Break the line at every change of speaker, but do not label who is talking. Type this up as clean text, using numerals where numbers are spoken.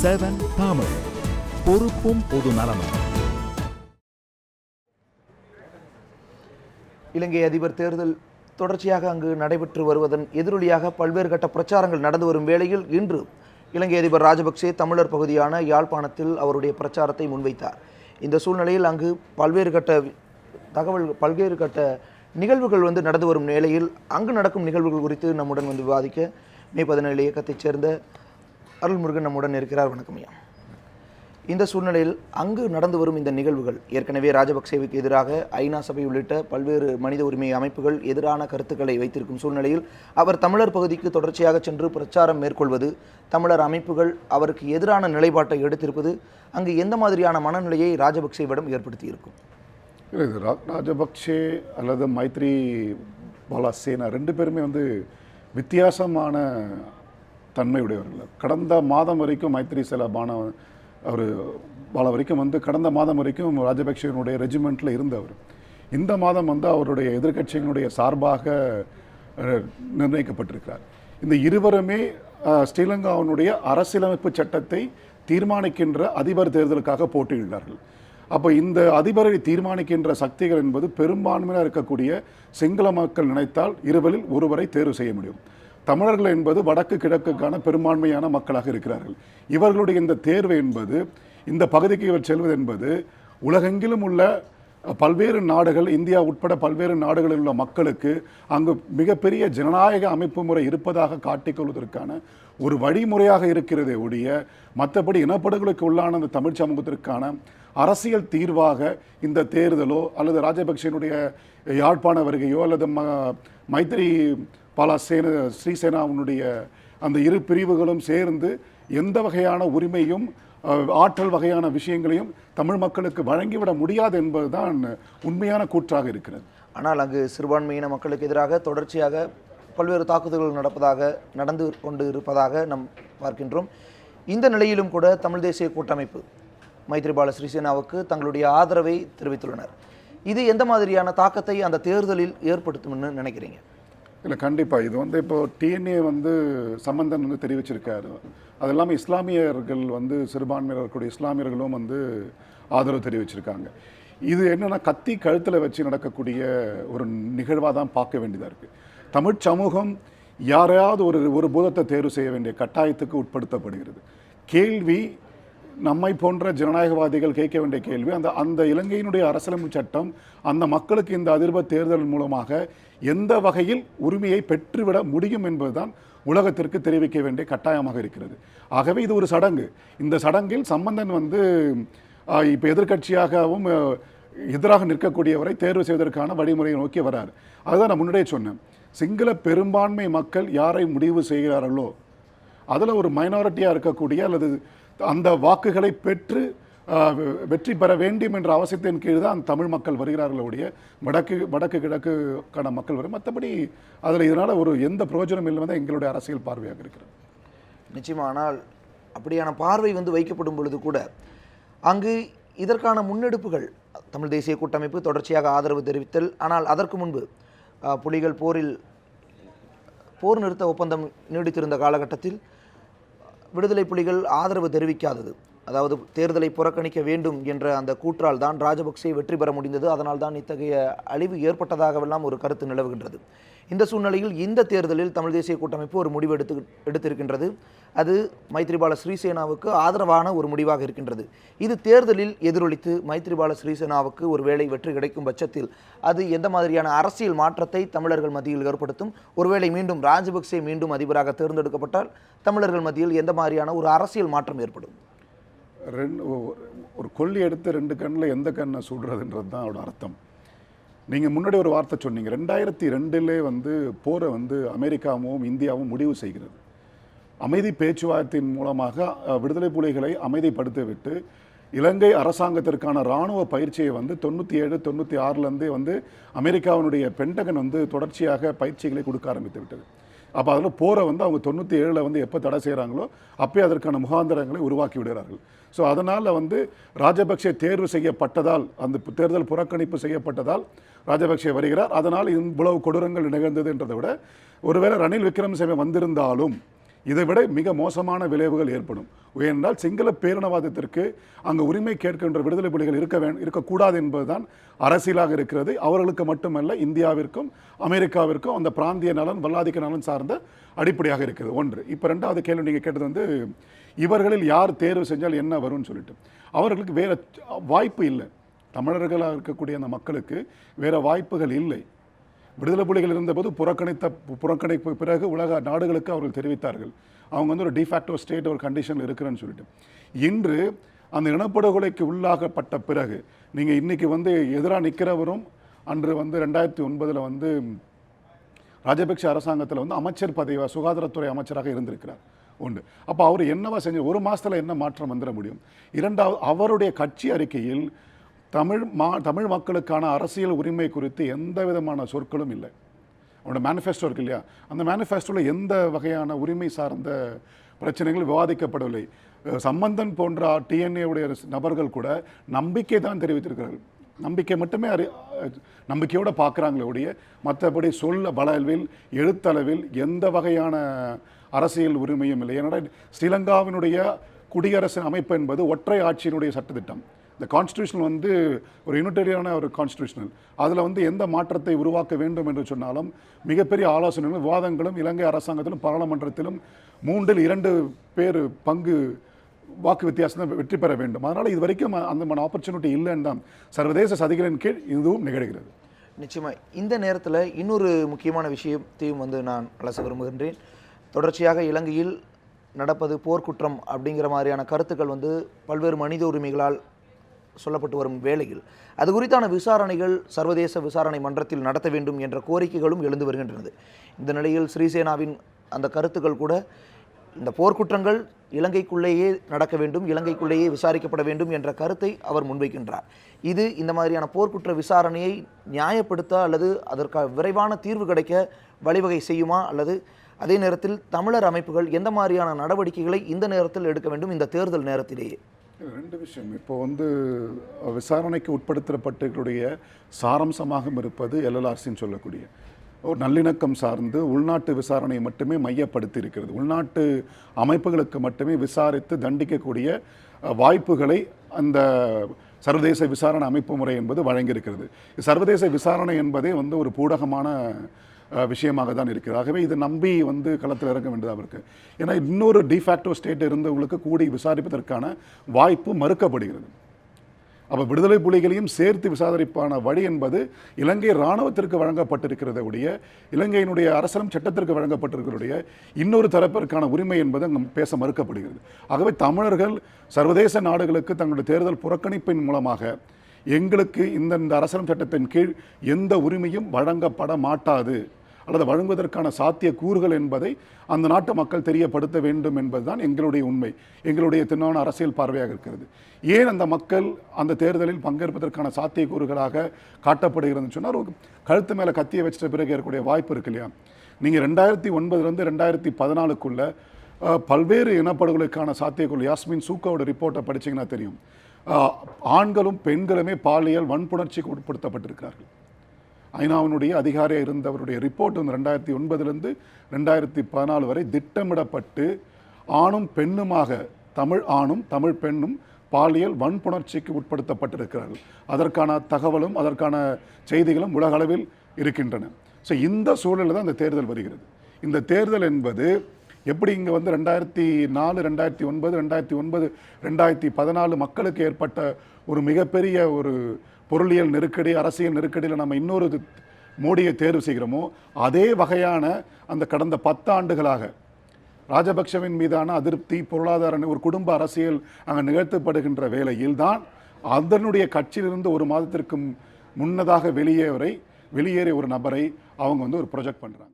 7 தமிழ், பொறுப்பும் பொது நலமும்.
இலங்கை அதிபர் தேர்தல் தொடர்ச்சியாக அங்கு நடைபெற்று வருவதன் எதிரொலியாக பல்வேறு கட்ட பிரச்சாரங்கள் நடந்து வரும் வேளையில் இன்று இலங்கை அதிபர் ராஜபக்சே தமிழர் பகுதியான யாழ்ப்பாணத்தில் அவருடைய பிரச்சாரத்தை முன்வைத்தார். இந்த சூழ்நிலையில் அங்கு பல்வேறு கட்ட நிகழ்வுகள் நடந்து வரும் நிலையில் அங்கு நடக்கும் நிகழ்வுகள் குறித்து நம்முடன் விவாதிக்க மே 17 இயக்கத்தைச் சேர்ந்த அருள்முருகன் நம்முடன் இருக்கிறார். வணக்கம் ஐயா. இந்த சூழ்நிலையில் அங்கு நடந்து வரும் இந்த நிகழ்வுகள் ஏற்கனவே ராஜபக்சேவுக்கு எதிராக ஐநா சபை உள்ளிட்ட பல்வேறு மனித உரிமை அமைப்புகள் எதிரான கருத்துக்களை வைத்திருக்கும் சூழ்நிலையில் அவர் தமிழர் பகுதிக்கு தொடர்ச்சியாக சென்று பிரச்சாரம் மேற்கொள்வது, தமிழர் அமைப்புகள் அவருக்கு எதிரான நிலைப்பாட்டை எடுத்திருப்பது அங்கு எந்த மாதிரியான மனநிலையை ராஜபக்சேவிடம் ஏற்படுத்தி இருக்கும்?
ராஜபக்சே அல்லது மைத்ரி பால சேனா ரெண்டு பேருமே வித்தியாசமான தன்மையுடையவர்கள். கடந்த மாதம் வரைக்கும் மைத்ரி பால வரைக்கும் கடந்த மாதம் வரைக்கும் ராஜபக்சேனுடைய ரெஜிமெண்ட்டில் இருந்தவர். இந்த மாதம் அவருடைய எதிர்கட்சியினுடைய சார்பாக நிர்ணயிக்கப்பட்டிருக்கிறார். இந்த இருவருமே ஸ்ரீலங்காவினுடைய அரசியலமைப்பு சட்டத்தை தீர்மானிக்கின்ற அதிபர் தேர்தலுக்காக போட்டியிடுகிறார்கள். அப்போ இந்த அதிபரை தீர்மானிக்கின்ற சக்திகள் என்பது பெரும்பான்மையாக இருக்கக்கூடிய சிங்கள மக்கள் நினைத்தால் இருவரில் ஒருவரை தேர்வு செய்ய முடியும். தமிழர்கள் என்பது வடக்கு கிழக்குக்கான பெரும்பான்மையான மக்களாக இருக்கிறார்கள். இவர்களுடைய இந்த தேர்வு என்பது, இந்த பகுதிக்கு இவர் செல்வது என்பது உலகெங்கிலும் உள்ள பல்வேறு நாடுகள், இந்தியா உட்பட பல்வேறு நாடுகளில் உள்ள மக்களுக்கு அங்கு மிகப்பெரிய ஜனநாயக அமைப்பு முறை இருப்பதாக காட்டிக்கொள்வதற்கான ஒரு வழிமுறையாக இருக்கிறதே ஒழிய மற்றபடி இனப்படுகொலைக்கு உள்ளான அந்த தமிழ் சமூகத்திற்கான அரசியல் தீர்வாக இந்த தேர்தலோ அல்லது ராஜபக்சேனுடைய யாழ்ப்பாண வருகையோ அல்லது மைத்ரி பால ஸ்ரீசேனாவுடைய அந்த இரு பிரிவுகளும் சேர்ந்து எந்த வகையான உரிமையும் ஆற்றல் வகையான விஷயங்களையும் தமிழ் மக்களுக்கு வழங்கிவிட முடியாது என்பதுதான் உண்மையான கூற்றாக இருக்கிறது.
ஆனால் அங்கு சிறுபான்மையின மக்களுக்கு எதிராக தொடர்ச்சியாக பல்வேறு தாக்குதல்கள் நடந்து கொண்டு இருப்பதாக நாம் பார்க்கின்றோம். இந்த நிலையிலும் கூட தமிழ் தேசிய கூட்டமைப்பு மைத்ரிபால ஸ்ரீசேனாவுக்கு தங்களுடைய ஆதரவை தெரிவித்துள்ளனர். இது எந்த மாதிரியான தாக்கத்தை அந்த தேர்தலில் ஏற்படுத்தும்னு நினைக்கிறீங்க?
இல்லை, கண்டிப்பாக இது இப்போ டிஎன்ஏ சம்பந்தன் தெரிவிச்சிருக்காரு. அது இல்லாமல் இஸ்லாமியர்கள் சிறுபான்மையினர் இருக்கக்கூடிய இஸ்லாமியர்களும் ஆதரவு தெரிவிச்சிருக்காங்க. இது என்னென்னா கத்தி கழுத்தில் வச்சு நடக்கக்கூடிய ஒரு நிகழ்வாக தான் பார்க்க வேண்டியதாக இருக்குது. தமிழ் சமூகம் யாரையாவது ஒரு பூதத்தை தேர்வு செய்ய வேண்டிய கட்டாயத்துக்கு உட்படுத்தப்படுகிறது. கேள்வி நம்மை போன்ற ஜனநாயகவாதிகள் கேட்க வேண்டிய கேள்வி, அந்த இலங்கையினுடைய அரசியலமைப்பு சட்டம் அந்த மக்களுக்கு இந்த அதிபர் தேர்தல் மூலமாக எந்த வகையில் உரிமையை பெற்றுவிட முடியும் என்பதுதான் உலகத்திற்கு தெரிவிக்க வேண்டிய கட்டாயமாக இருக்கிறது. ஆகவே இது ஒரு சடங்கு. இந்த சடங்கில் சம்பந்தன் இப்போ எதிர்கட்சியாகவும் எதிராக நிற்கக்கூடியவரை தேர்வு செய்வதற்கான வழிமுறையை நோக்கி வரார். அதுதான் நான் முன்னாடியே சொன்னேன். சிங்கள பெரும்பான்மை மக்கள் யாரை முடிவு செய்கிறார்களோ அதில் ஒரு மைனாரிட்டியாக இருக்கக்கூடிய அல்லது அந்த வாக்குகளை பெற்று வெற்றி பெற வேண்டும் என்ற அவசியத்தின் கீழ் தான் தமிழ் மக்கள் வருகிறார்களுடைய வடக்கு கிழக்குக்கான மக்கள் வரும். மற்றபடி அதில் இதனால் எந்த பிரயோஜனம் இல்லை எங்களுடைய அரசியல் பார்வையாக இருக்கிறது.
நிச்சயமானால் அப்படியான பார்வை வைக்கப்படும் பொழுது கூட அங்கு இதற்கான முன்னெடுப்புகள் தமிழ் தேசிய கூட்டமைப்பு தொடர்ச்சியாக ஆதரவு தெரிவித்தல். ஆனால் அதற்கு முன்பு புலிகள் போர் நிறுத்த ஒப்பந்தம் நீடித்திருந்த காலகட்டத்தில் விடுதலை புலிகள் ஆதரவு தெரிவிக்காதது, அதாவது தேர்தலை புறக்கணிக்க வேண்டும் என்ற அந்த கூற்றால் தான் ராஜபக்சே வெற்றி பெற முடிந்தது. அதனால் தான் இத்தகைய அழிவு ஏற்பட்டதாகவெல்லாம் ஒரு கருத்து நிலவுகின்றது. இந்த சூழ்நிலையில் இந்த தேர்தலில் தமிழ் தேசிய கூட்டமைப்பு ஒரு முடிவு எடுத்திருக்கின்றது. அது மைத்ரிபால ஸ்ரீசேனாவுக்கு ஆதரவான ஒரு முடிவாக இருக்கின்றது. இது தேர்தலில் எதிரொலித்து மைத்ரிபால ஸ்ரீசேனாவுக்கு ஒரு வேளை வெற்றி கிடைக்கும் பட்சத்தில் அது எந்த மாதிரியான அரசியல் மாற்றத்தை தமிழர்கள் மத்தியில் ஏற்படுத்தும்? ஒருவேளை மீண்டும் ராஜபக்சே அதிபராக தேர்ந்தெடுக்கப்பட்டால் தமிழர்கள் மத்தியில் எந்த மாதிரியான ஒரு அரசியல் மாற்றம் ஏற்படும்?
ஒரு கொல்லி எடுத்து ரெண்டு கண்ணில் எந்த கண்ணை சுடுறதுன்றது தான் அதோட அர்த்தம். நீங்கள் முன்னாடி ஒரு வார்த்தை சொன்னீங்க, 2002 போரை அமெரிக்காவும் இந்தியாவும் முடிவு செய்கிறது. அமைதி பேச்சுவார்த்தையின் மூலமாக விடுதலை புலிகளை அமைதிப்படுத்தி விட்டு இலங்கை அரசாங்கத்திற்கான இராணுவ பயிற்சியை 97, 96 அமெரிக்காவினுடைய பென்டகன் தொடர்ச்சியாக பயிற்சிகளை கொடுக்க ஆரம்பித்து விட்டது. அப்போ அதில் போரை அவங்க 97 எப்போ தடை செய்கிறாங்களோ அப்போ அதற்கான முகாந்திரங்களை உருவாக்கி விடுகிறார்கள். ஸோ அதனால் ராஜபக்சே தேர்வு செய்யப்பட்டதால், அந்த தேர்தல் புறக்கணிப்பு செய்யப்பட்டதால் ராஜபக்சே வருகிறார். அதனால் இவ்வளவு கொடூரங்கள் நிகழ்ந்தது என்றதை விட ஒருவேளை ரணில் விக்ரமசிங்கே வந்திருந்தாலும் இதை விட மிக மோசமான விளைவுகள் ஏற்படும். ஏனென்றால் சிங்கள பேரினவாதத்திற்கு அங்கு உரிமை கேட்கின்ற விடுதலை புலிகள் இருக்கக்கூடாது என்பதுதான் அரசியலாக இருக்கிறது. அவர்களுக்கு மட்டுமல்ல, இந்தியாவிற்கும் அமெரிக்காவிற்கும் அந்த பிராந்திய நலன் வல்லாதிக்க நலன் சார்ந்த அடிப்படையாக இருக்கிறது. ஒன்று. இப்போ ரெண்டாவது கேள்வி நீங்கள் கேட்டது வந்து இவர்களில் யார் தேர்வு செஞ்சால் என்ன வரும்னு சொல்லிட்டு, அவர்களுக்கு வேற வாய்ப்பு இல்லை. தமிழர்களாக இருக்கக்கூடிய அந்த மக்களுக்கு வேற வாய்ப்புகள் இல்லை. விடுதலை புலிகள் இருந்தபோது புறக்கணிப்பு பிறகு உலக நாடுகளுக்கு அவர்கள் தெரிவித்தார்கள், அவங்க வந்து ஒரு டிஃபேக்டோ ஸ்டேட் ஒரு கண்டிஷன் இருக்கிறேன்னு சொல்லிட்டு. இன்று அந்த இனப்படுகொலைக்கு உள்ளாகப்பட்ட பிறகு நீங்கள் இன்னைக்கு வந்து எதிராக நிற்கிறவரும் அன்று வந்து 2009 வந்து ராஜபக்ஷ அரசாங்கத்தில் வந்து அமைச்சர் பதவியாக சுகாதாரத்துறை அமைச்சராக இருந்திருக்கிறார். உண்டு. அப்போ அவர் என்னவா செஞ்சு ஒரு மாதத்தில் என்ன மாற்றம் வந்துட முடியும்? இரண்டாவது, அவருடைய கட்சி அறிக்கையில் தமிழ் மக்களுக்கான அரசியல் உரிமை குறித்து எந்த விதமான சொற்களும் இல்லை. அவனோட மேனிஃபெஸ்டோ இருக்கு இல்லையா, அந்த மேனிஃபெஸ்டோவில் எந்த வகையான உரிமை சார்ந்த பிரச்சனைகள் விவாதிக்கப்படவில்லை. சம்பந்தன் போன்ற டிஎன்ஏவுடைய நபர்கள் கூட நம்பிக்கை தான் தெரிவித்திருக்கிறார்கள். நம்பிக்கை மட்டுமே நம்பிக்கையோடு பார்க்குறாங்களே ஒழிய மற்றபடி சொல்ல வளவில் எழுத்தளவில் எந்த வகையான அரசியல் உரிமையும் இல்லை. ஏன்னா ஸ்ரீலங்காவினுடைய குடியரசு அமைப்பு என்பது ஒற்றை ஆட்சியினுடைய சட்டத்திட்டம். இந்த கான்ஸ்டியூஷன் வந்து ஒரு யூனிட்டரியான ஒரு கான்ஸ்டியூஷனல். அதில் வந்து எந்த மாற்றத்தை உருவாக்க வேண்டும் என்று சொன்னாலும் மிகப்பெரிய ஆலோசனைகளும் விவாதங்களும் இலங்கை அரசாங்கத்திலும் பாராளுமன்றத்திலும் 3/2 பேர் பங்கு வாக்கு வித்தியாசம் வெற்றி பெற வேண்டும். அதனால் இது வரைக்கும் அந்த ஆப்பர்ச்சுனிட்டி இல்லைன்னு தான் சர்வதேச சதிகளின் கீழ் இதுவும் நிகழ்கிறது.
நிச்சயமாக இந்த நேரத்தில் இன்னொரு முக்கியமான விஷயத்தையும் வந்து நான் அலச விரும்புகின்றேன். தொடர்ச்சியாக இலங்கையில் நடப்பது போர்க்குற்றம் அப்படிங்கிற மாதிரியான கருத்துக்கள் வந்து பல்வேறு மனித உரிமைகளால் சொல்லப்பட்டு வரும் வேளையில் அது குறித்தான விசாரணைகள் சர்வதேச விசாரணை மன்றத்தில் நடத்த வேண்டும் என்ற கோரிக்கைகளும் எழுந்து வருகின்றது. இந்த நிலையில் ஸ்ரீசேனாவின் அந்த கருத்துக்கள் கூட இந்த போர்க்குற்றங்கள் இலங்கைக்குள்ளேயே நடக்க வேண்டும், இலங்கைக்குள்ளேயே விசாரிக்கப்பட வேண்டும் என்ற கருத்தை அவர் முன்வைக்கின்றார். இது இந்த மாதிரியான போர்க்குற்ற விசாரணையை நியாயப்படுத்த அல்லது அதற்கு விரைவான தீர்வு கிடைக்க வழிவகை செய்யுமா, அல்லது அதே நேரத்தில் தமிழர் அமைப்புகள் எந்த மாதிரியான நடவடிக்கைகளை இந்த நேரத்தில் எடுக்க வேண்டும் இந்த தேர்தல் நேரத்திலேயே?
ரெண்டு விஷயம். இப்போ வந்து விசாரணைக்கு உட்படுத்தப்பட்டவர்களுடைய சாரம்சமாக இருப்பது எல்எல்ஆர்சின்னு சொல்லக்கூடிய ஒரு நல்லிணக்கம் சார்ந்து உள்நாட்டு விசாரணையை மட்டுமே மையப்படுத்தி இருக்கிறது. உள்நாட்டு அமைப்புகளுக்கு மட்டுமே விசாரித்து தண்டிக்கக்கூடிய வாய்ப்புகளை அந்த சர்வதேச விசாரணை அமைப்பு முறை என்பது வழங்கியிருக்கிறது. சர்வதேச விசாரணை என்பதே வந்து ஒரு பூடகமான விஷயமாக தான் இருக்கிறது. ஆகவே இதை நம்பி வந்து களத்தில் இறங்க வேண்டியதாக இருக்குது. ஏன்னா இன்னொரு டிஃபேக்டோ ஸ்டேட் இருந்தவங்களுக்கு கூடி விசாரிப்பதற்கான வாய்ப்பு மறுக்கப்படுகிறது. அப்போ விடுதலை புலிகளையும் சேர்த்து விசாரிப்பான வழி என்பது இலங்கை இராணுவத்திற்கு வழங்கப்பட்டிருக்கிறத உடைய இலங்கையினுடைய அரசியலும் சட்டத்திற்கு வழங்கப்பட்டிருக்கிறதுடைய இன்னொரு தரப்பிற்கான உரிமை என்பது அங்கே பேச மறுக்கப்படுகிறது. ஆகவே தமிழர்கள் சர்வதேச நாடுகளுக்கு தங்களுடைய தேர்தல் புறக்கணிப்பின் மூலமாக எங்களுக்கு இந்த அரசியல் சட்டத்தின் கீழ் எந்த உரிமையும் வழங்கப்பட மாட்டாது அல்லது வழங்குவதற்கான சாத்திய கூறுகள் என்பதை அந்த நாட்டு மக்கள் தெரியப்படுத்த வேண்டும் என்பதுதான் எங்களுடைய உண்மை, எங்களுடைய திண்ணமான அரசியல் பார்வையாக இருக்கிறது. ஏன் அந்த மக்கள் அந்த தேர்தலில் பங்கேற்பதற்கான சாத்திய கூறுகளாக காட்டப்படுகிறதுன்னு சொன்னால், ஒரு கழுத்து மேலே கத்தியை வச்சிட்ட பிறகு ஏற்கக்கூடிய வாய்ப்பு இருக்கு இல்லையா. நீங்கள் 2009 2014 பல்வேறு இனப்படுகொலைக்கான சாத்தியக்கூறு யாஸ்மின் சூக்காவோட ரிப்போர்ட்டை படிச்சிங்கன்னா தெரியும். ஆண்களும் பெண்களுமே பாலியல் வன்புணர்ச்சிக்கு உட்படுத்தப்பட்டிருக்கிறார்கள். ஐநாவினுடைய அதிகாரியாக இருந்தவருடைய ரிப்போர்ட் வந்து 2009 2014 வரை திட்டமிடப்பட்டு ஆணும் பெண்ணுமாக தமிழ் ஆணும் தமிழ் பெண்ணும் பாலியல் வன்புணர்ச்சிக்கு உட்படுத்தப்பட்டிருக்கிறார்கள். அதற்கான தகவலும் அதற்கான செய்திகளும் உலக அளவில் இருக்கின்றன. ஸோ இந்த சூழலில் தான் இந்த தேர்தல் வருகிறது. இந்த தேர்தல் என்பது எப்படி இங்கே வந்து 2004 2009 2014 மக்களுக்கு ஏற்பட்ட ஒரு மிகப்பெரிய ஒரு பொருளியல் நெருக்கடி அரசியல் நெருக்கடியில் நம்ம இன்னொரு மோடியை தேர்வு செய்கிறோமோ, அதே வகையான அந்த கடந்த 10 ஆண்டுகளாக ராஜபக்ஷவின் மீதான அதிருப்தி பொருளாதார ஒரு குடும்ப அரசியல் அங்கே நிகழ்த்தப்படுகின்ற வேளையில் தான் அதனுடைய கட்சியிலிருந்து ஒரு மாதத்திற்கு முன்னதாக வெளியேறிய ஒரு நபரை அவங்க வந்து ஒரு ப்ரொஜெக்ட் பண்ணுறாங்க.